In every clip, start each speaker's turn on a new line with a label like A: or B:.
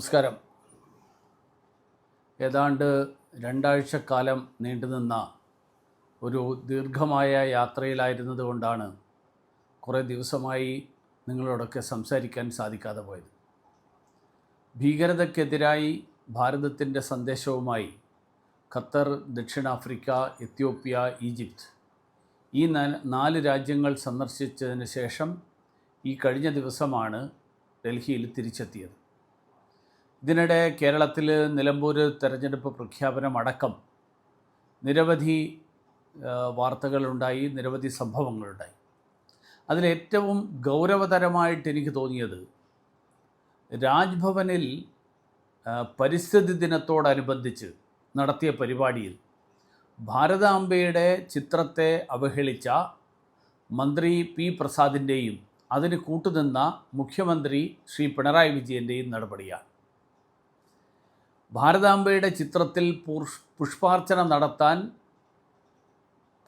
A: നമസ്കാരം. ഏതാണ്ട് രണ്ടാഴ്ചക്കാലം നീണ്ടുനിന്ന ഒരു ദീർഘമായ യാത്രയിലായിരുന്നതുകൊണ്ടാണ് കുറേ ദിവസമായി നിങ്ങളോടൊക്കെ സംസാരിക്കാൻ സാധിക്കാതെ പോയത്. ഭീകരതയ്ക്കെതിരായി ഭാരതത്തിൻ്റെ സന്ദേശവുമായി ഖത്തർ, ദക്ഷിണാഫ്രിക്ക, എത്യോപ്യ, ഈജിപ്ത് ഈ 4 രാജ്യങ്ങൾ സന്ദർശിച്ചതിന് ശേഷം ഈ കഴിഞ്ഞ ദിവസമാണ് ഡൽഹിയിൽ തിരിച്ചെത്തിയത്. ഇതിനിടെ കേരളത്തിൽ നിലമ്പൂർ തെരഞ്ഞെടുപ്പ് പ്രഖ്യാപനമടക്കം നിരവധി വാർത്തകളുണ്ടായി, നിരവധി സംഭവങ്ങളുണ്ടായി. അതിലേറ്റവും ഗൗരവതരമായിട്ട് എനിക്ക് തോന്നിയത് രാജ്ഭവനിൽ പരിസ്ഥിതി ദിനത്തോടനുബന്ധിച്ച് നടത്തിയ പരിപാടിയിൽ ഭാരതാംബയുടെ ചിത്രത്തെ അവഹേളിച്ച മന്ത്രി പി പ്രസാദിൻ്റെയും അതിന് കൂട്ടുനിന്ന മുഖ്യമന്ത്രി ശ്രീ പിണറായി വിജയൻ്റെയും നടപടിയാണ്. ഭാരതാംബയുടെ ചിത്രത്തിൽ പുഷ്പാർച്ചന നടത്താൻ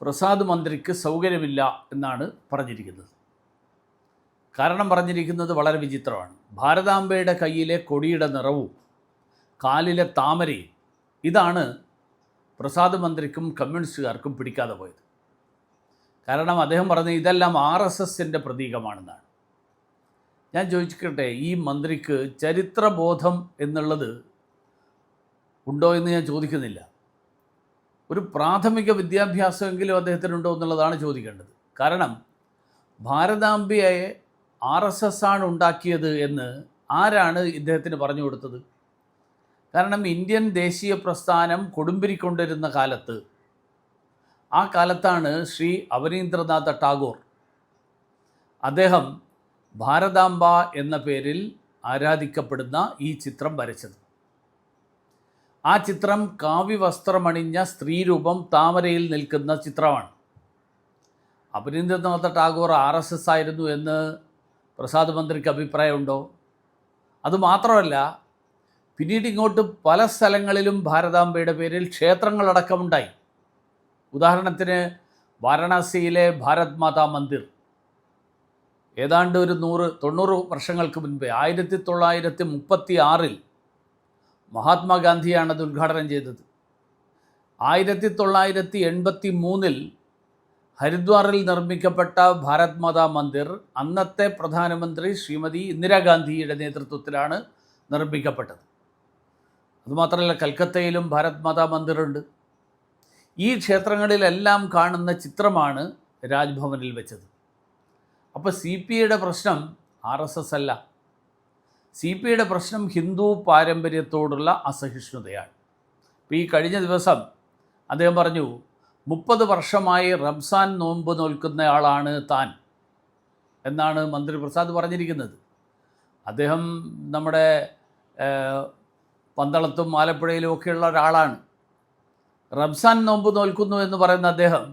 A: പ്രസാദ് മന്ത്രിക്ക് സൗകര്യമില്ല എന്നാണ് പറഞ്ഞിരിക്കുന്നത്. കാരണം പറഞ്ഞിരിക്കുന്നത് വളരെ വിചിത്രമാണ്. ഭാരതാംബയുടെ കയ്യിലെ കൊടിയുടെ നിറവും കാലിലെ താമരയും ഇതാണ് പ്രസാദ് മന്ത്രിക്കും കമ്മ്യൂണിസ്റ്റുകാർക്കും പിടിക്കാതെ പോയത്. കാരണം അദ്ദേഹം പറഞ്ഞ ഇതെല്ലാം RSSൻ്റെ പ്രതീകമാണെന്നാണ്. ഞാൻ ചോദിക്കട്ടെ, ഈ മന്ത്രിക്ക് ചരിത്രബോധം എന്നുള്ളത് ഉണ്ടോ എന്ന് ഞാൻ ചോദിക്കുന്നില്ല. ഒരു പ്രാഥമിക വിദ്യാഭ്യാസമെങ്കിലും അദ്ദേഹത്തിനുണ്ടോ എന്നുള്ളതാണ് ചോദിക്കേണ്ടത്. കാരണം ഭാരതാംബയെ RSS ആണ് ഉണ്ടാക്കിയത് എന്ന് ആരാണ് ഇദ്ദേഹത്തിന് പറഞ്ഞു കൊടുത്തത്? കാരണം ഇന്ത്യൻ ദേശീയ പ്രസ്ഥാനം കൊടുമ്പിരിക്കൊണ്ടിരുന്ന കാലത്ത്, ആ കാലത്താണ് ശ്രീ അവനീന്ദ്രനാഥ ടാഗോർ അദ്ദേഹം ഭാരതാംബ എന്ന പേരിൽ ആരാധിക്കപ്പെടുന്ന ഈ ചിത്രം വരച്ചത്. ആ ചിത്രം കാവ്യവസ്ത്രമണിഞ്ഞ സ്ത്രീരൂപം താമരയിൽ നിൽക്കുന്ന ചിത്രമാണ്. അവനീന്ദ്രനാഥ ടാഗോർ RSS ആയിരുന്നു എന്ന് പ്രസാദ് മന്ത്രിക്ക് അഭിപ്രായമുണ്ടോ? അതുമാത്രമല്ല, പിന്നീട് ഇങ്ങോട്ട് പല സ്ഥലങ്ങളിലും ഭാരതാംബയുടെ പേരിൽ ക്ഷേത്രങ്ങളടക്കമുണ്ടായി. ഉദാഹരണത്തിന് വാരണാസിയിലെ ഭാരത് മാതാ മന്ദിർ ഏതാണ്ട് ഒരു 90 വർഷങ്ങൾക്ക് മുൻപേ 1936 മഹാത്മാഗാന്ധിയാണ് അത് ഉദ്ഘാടനം ചെയ്തത്. 1983 ഹരിദ്വാറിൽ നിർമ്മിക്കപ്പെട്ട ഭാരത് മാതാ മന്ദിർ അന്നത്തെ പ്രധാനമന്ത്രി ശ്രീമതി ഇന്ദിരാഗാന്ധിയുടെ നേതൃത്വത്തിലാണ് നിർമ്മിക്കപ്പെട്ടത്. അതുമാത്രമല്ല, കൽക്കത്തയിലും ഭാരത് മാതാ മന്ദിറുണ്ട്. ഈ ക്ഷേത്രങ്ങളിലെല്ലാം കാണുന്ന ചിത്രമാണ് രാജ്ഭവനിൽ വെച്ചത്. അപ്പോൾ CPIയുടെ പ്രശ്നം RSS അല്ല. CPIയുടെ പ്രശ്നം ഹിന്ദു പാരമ്പര്യത്തോടുള്ള അസഹിഷ്ണുതയാണ്. ഇപ്പോൾ ഈ കഴിഞ്ഞ ദിവസം അദ്ദേഹം പറഞ്ഞു, 30 വർഷമായി റംസാൻ നോമ്പ് നോൽക്കുന്നയാളാണ് താൻ എന്നാണ് മന്ത്രി പ്രസാദ് പറഞ്ഞിരിക്കുന്നത്. അദ്ദേഹം നമ്മുടെ പന്തളത്തും ആലപ്പുഴയിലും ഒക്കെയുള്ള ഒരാളാണ്. റംസാൻ നോമ്പ് നോൽക്കുന്നു എന്ന് പറയുന്ന അദ്ദേഹം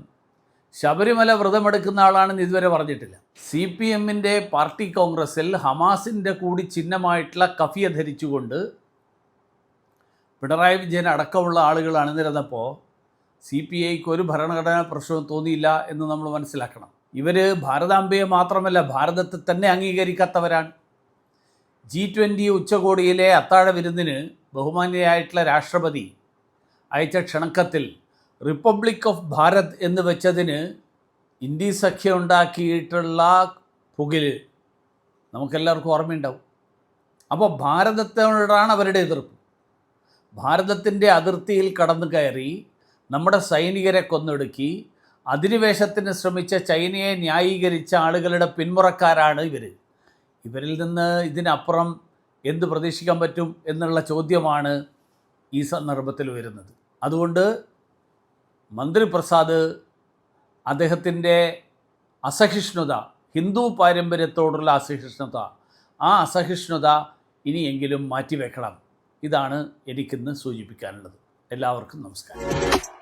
A: ശബരിമല വ്രതമെടുക്കുന്ന ആളാണെന്ന് ഇതുവരെ പറഞ്ഞിട്ടില്ല. CPMൻ്റെ പാർട്ടി കോൺഗ്രസ്സിൽ ഹമാസിൻ്റെ കൂടി ചിഹ്നമായിട്ടുള്ള കഫിയ ധരിച്ചുകൊണ്ട് പിണറായി വിജയൻ അടക്കമുള്ള ആളുകൾ അണിനിരന്നപ്പോൾ CPIക്ക് ഒരു ഭരണഘടനാ പ്രശ്നവും തോന്നിയില്ല എന്ന് നമ്മൾ മനസ്സിലാക്കണം. ഇവർ ഭാരതാംബയെ മാത്രമല്ല ഭാരതത്തെ തന്നെ അംഗീകരിക്കാത്തവരാണ്. G20 ഉച്ചകോടിയിലെ അത്താഴ വിരുന്നിന് ബഹുമാന്യയായിട്ടുള്ള രാഷ്ട്രപതി അയച്ച ക്ഷണക്കത്തിൽ റിപ്പബ്ലിക് ഓഫ് ഭാരത് എന്ന് വെച്ചതിന് ഇന്ത്യ സഖ്യം ഉണ്ടാക്കിയിട്ടുള്ള പുകിൽ നമുക്കെല്ലാവർക്കും ഓർമ്മയുണ്ടാവും. അപ്പോൾ ഭാരതത്തോടാണ് അവരുടെ എതിർപ്പ്. ഭാരതത്തിൻ്റെ അതിർത്തിയിൽ കടന്നു കയറി നമ്മുടെ സൈനികരെ കൊന്നൊടുക്കി അധിനിവേശത്തിന് ശ്രമിച്ച ചൈനയെ ന്യായീകരിച്ച ആളുകളുടെ പിന്മുറക്കാരാണ് ഇവർ. ഇവരിൽ നിന്ന് ഇതിനപ്പുറം എന്ത് പ്രതീക്ഷിക്കാൻ പറ്റും എന്നുള്ള ചോദ്യമാണ് ഈ സന്ദർഭത്തിൽ വരുന്നത്. അതുകൊണ്ട് മന്ത്രി പ്രസാദ് അദ്ദേഹത്തിൻ്റെ അസഹിഷ്ണുത, ഹിന്ദു പാരമ്പര്യത്തോടുള്ള അസഹിഷ്ണുത, ആ അസഹിഷ്ണുത ഇനിയെങ്കിലും മാറ്റിവെക്കണം. ഇതാണ് എനിക്കിന്ന് സൂചിപ്പിക്കാനുള്ളത്. എല്ലാവർക്കും നമസ്കാരം.